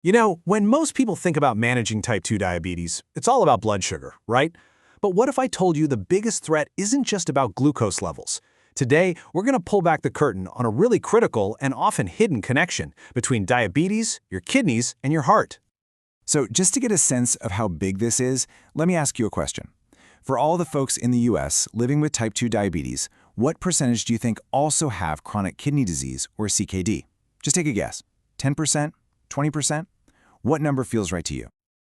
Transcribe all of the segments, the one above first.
You know, when most people think about managing type 2 diabetes, it's all about blood sugar, right? But what if I told you the biggest threat isn't just about glucose levels? Today, we're going to pull back the curtain on a really critical and often hidden connection between diabetes, your kidneys, and your heart. So just to get a sense of how big this is, let me ask you a question. For all the folks in the US living with type 2 diabetes, what percentage do you think also have chronic kidney disease or CKD? Just take a guess. 10%? 20%? What number feels right to you?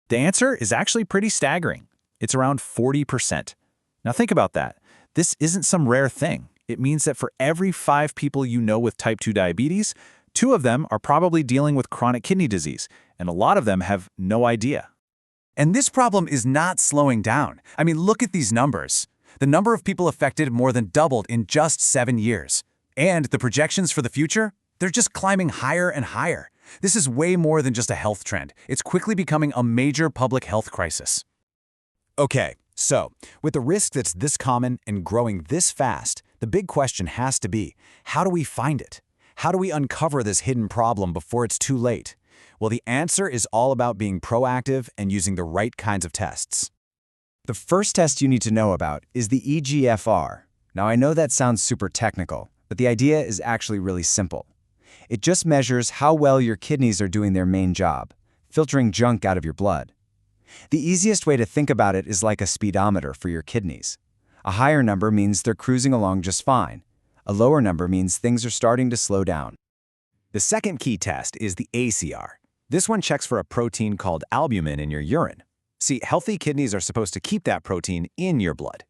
The answer is actually pretty staggering. It's around 40%. Now think about that. This isn't some rare thing. It means that for every 5 people you know with type 2 diabetes, 2 of them are probably dealing with chronic kidney disease, and a lot of them have no idea. And this problem is not slowing down. I mean, look at these numbers. The number of people affected more than doubled in just 7 years. And the projections for the future? They're just climbing higher and higher. This is way more than just a health trend. It's quickly becoming a major public health crisis. Okay, so with a risk that's this common and growing this fast, the big question has to be, how do we find it? How do we uncover this hidden problem before it's too late? Well, the answer is all about being proactive and using the right kinds of tests. The first test you need to know about is the eGFR. Now, I know that sounds super technical, but the idea is actually really simple. It just measures how well your kidneys are doing their main job, filtering junk out of your blood. The easiest way to think about it is like a speedometer for your kidneys. A higher number means they're cruising along just fine. A lower number means things are starting to slow down. The second key test is the ACR. This one checks for a protein called albumin in your urine. See, healthy kidneys are supposed to keep that protein in your blood.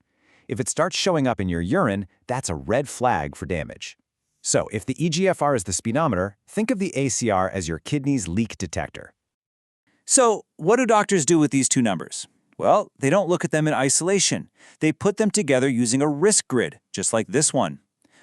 If it starts showing up in your urine, that's a red flag for damage. So, if the eGFR is the speedometer, think of the ACR as your kidney's leak detector. So, what do doctors do with these 2 numbers? Well, they don't look at them in isolation. They put them together using a risk grid, just like this one.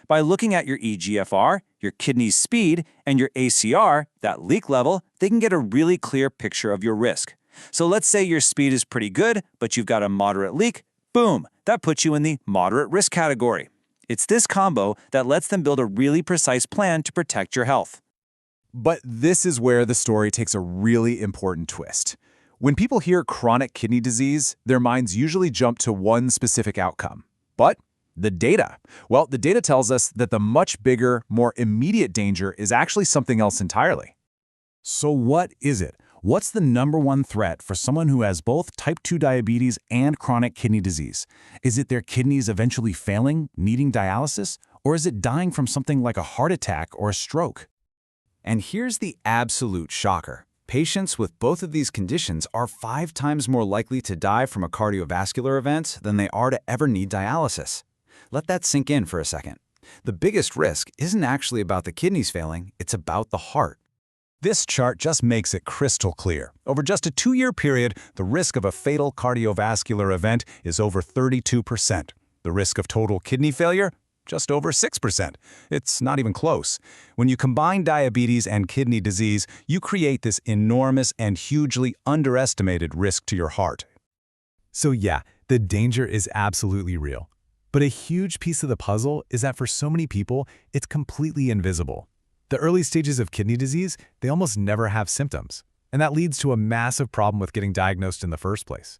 By looking at your eGFR, your kidney's speed, and your ACR, that leak level, they can get a really clear picture of your risk. So let's say your speed is pretty good, but you've got a moderate leak. Boom, that puts you in the moderate risk category. It's this combo that lets them build a really precise plan to protect your health. But this is where the story takes a really important twist. When people hear chronic kidney disease, their minds usually jump to one specific outcome. But the data. Well, the data tells us that the much bigger, more immediate danger is actually something else entirely. So what is it? What's the #1 threat for someone who has both type 2 diabetes and chronic kidney disease? Is it their kidneys eventually failing, needing dialysis? Or is it dying from something like a heart attack or a stroke? And here's the absolute shocker. Patients with both of these conditions are 5 times more likely to die from a cardiovascular event than they are to ever need dialysis. Let that sink in for a second. The biggest risk isn't actually about the kidneys failing, it's about the heart. This chart just makes it crystal clear. Over just a 2-year period, the risk of a fatal cardiovascular event is over 32%. The risk of total kidney failure? Just over 6%. It's not even close. When you combine diabetes and kidney disease, you create this enormous and hugely underestimated risk to your heart. So yeah, the danger is absolutely real. But a huge piece of the puzzle is that for so many people, it's completely invisible. The early stages of kidney disease, they almost never have symptoms. And that leads to a massive problem with getting diagnosed in the first place.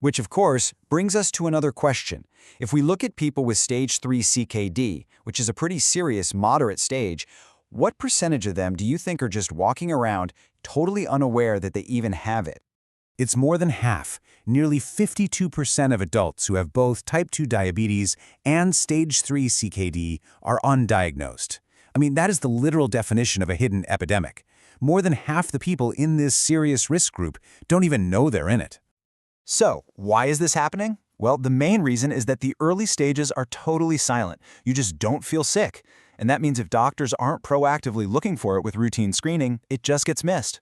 Which, of course, brings us to another question. If we look at people with stage 3 CKD, which is a pretty serious, moderate stage, what percentage of them do you think are just walking around totally unaware that they even have it? It's more than half. Nearly 52% of adults who have both type 2 diabetes and stage 3 CKD are undiagnosed. I mean, that is the literal definition of a hidden epidemic. More than half the people in this serious risk group don't even know they're in it. So, why is this happening? Well, the main reason is that the early stages are totally silent. You just don't feel sick. And that means if doctors aren't proactively looking for it with routine screening, it just gets missed.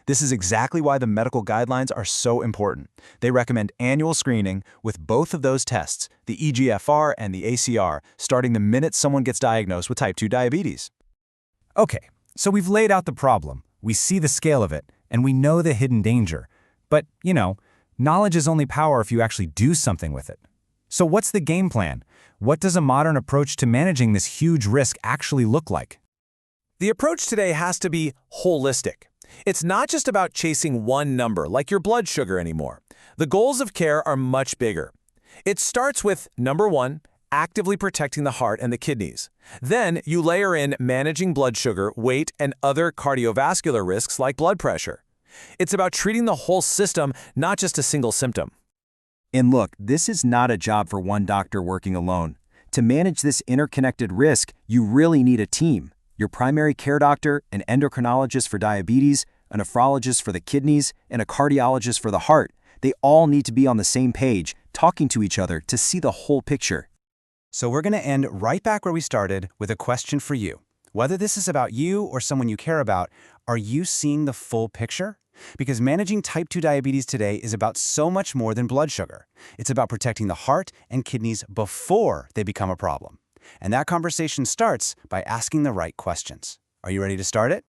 This is exactly why the medical guidelines are so important. They recommend annual screening with both of those tests, the eGFR and the ACR, starting the minute someone gets diagnosed with type 2 diabetes. Okay, so we've laid out the problem, we see the scale of it, and we know the hidden danger. But, knowledge is only power if you actually do something with it. So what's the game plan? What does a modern approach to managing this huge risk actually look like? The approach today has to be holistic. It's not just about chasing one number like your blood sugar anymore. The goals of care are much bigger. It starts with, number 1, actively protecting the heart and the kidneys. Then you layer in managing blood sugar, weight, and other cardiovascular risks like blood pressure. It's about treating the whole system, not just a single symptom. And look, this is not a job for one doctor working alone. To manage this interconnected risk, you really need a team. Your primary care doctor, an endocrinologist for diabetes, a nephrologist for the kidneys, and a cardiologist for the heart. They all need to be on the same page, talking to each other to see the whole picture. So we're going to end right back where we started with a question for you. Whether this is about you or someone you care about, are you seeing the full picture? Because managing type 2 diabetes today is about so much more than blood sugar. It's about protecting the heart and kidneys before they become a problem. And that conversation starts by asking the right questions. Are you ready to start it?